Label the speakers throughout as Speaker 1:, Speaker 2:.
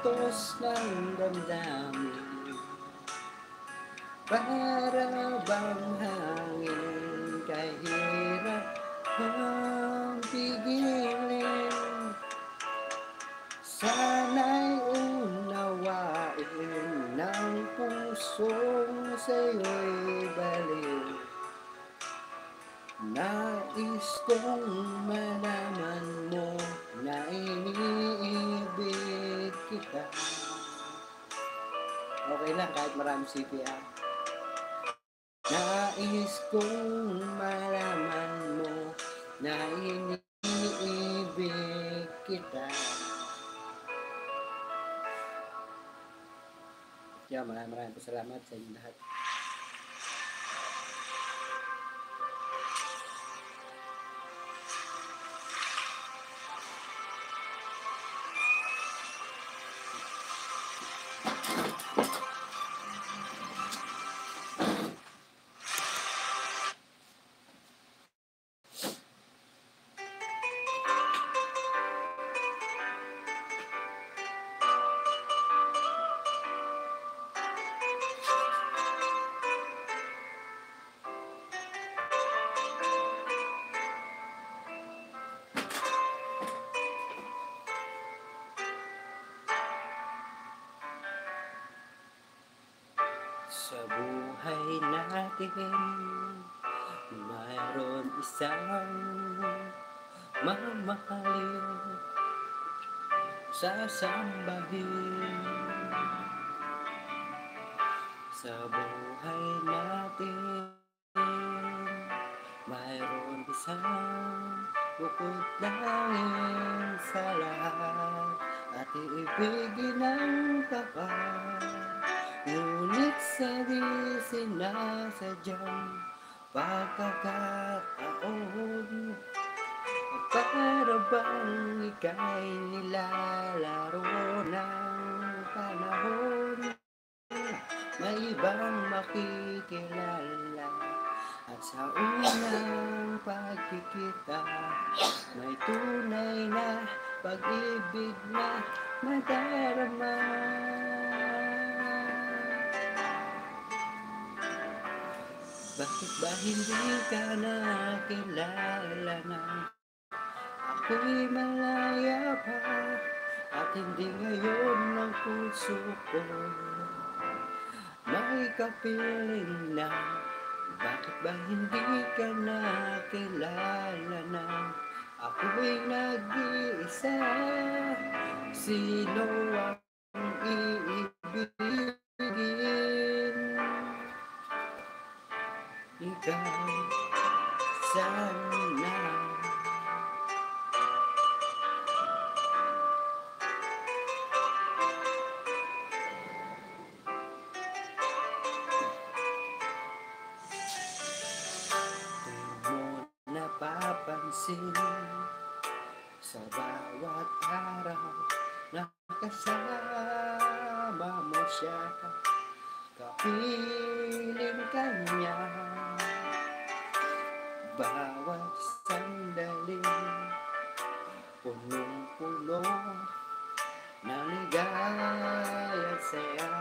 Speaker 1: utos ng damdamin. Para bang hangin kahirap ang pigilin. Sana'y unawain ng pusong sa'yo'y baliw. Nais kong malaman mo na iniibig kita. Okay lang kahit marami CPR. Nais kong malaman mo na iniibig kita. Kaya maraming salamat sa inyo lahat. Sa buhay natin, mayroon isang mamahalin, sasambahin. Sa buhay natin, mayroon isang bukod langit sa lahat at iibigin ng tapat. Ngunit sa di sinasadyang pagkakataon, para bang ika'y nilalaro ng panahon. May ibang makikilala at sa unang pagkikita, may tunay na pag-ibig na madarama. Bakit ba hindi ka nakilala na ako'y malaya pa at hindi ngayon ng puso ko may kapiling na? Bakit ba hindi ka nakilala na ako'y nag-iisa? Sino ang iibigin? Ikaw sana. Napapansin sa bawat araw na kasama mo siya, kapiling ka niya. Bawat sandali punong-puno na ligaya at saya,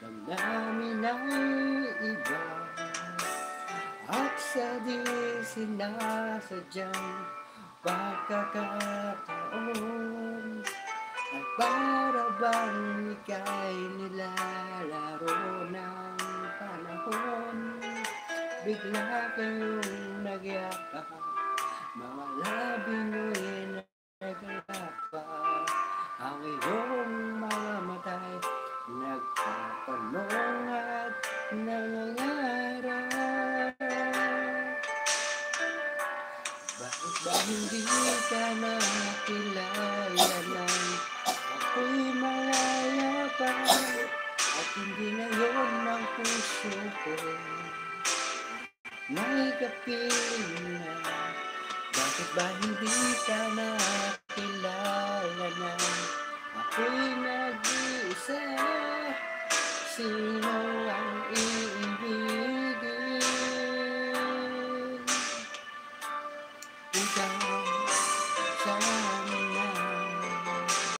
Speaker 1: damdamin ay iba. At sa di sinasadyang pagkakataon, at para bang ika'y nilalaro ng panahon. Bigla kayong nagyakap, mga labi mo'y naglapa, ang iyong mga mata'y nagtatanong at nangangarap. Bakit ba hindi ka nakilala na ako'y malaya pa at hindi ngayon ng puso ko may kapiling na? Bakit ba hindi ka nakilala na ako'y nag-iisa? Sino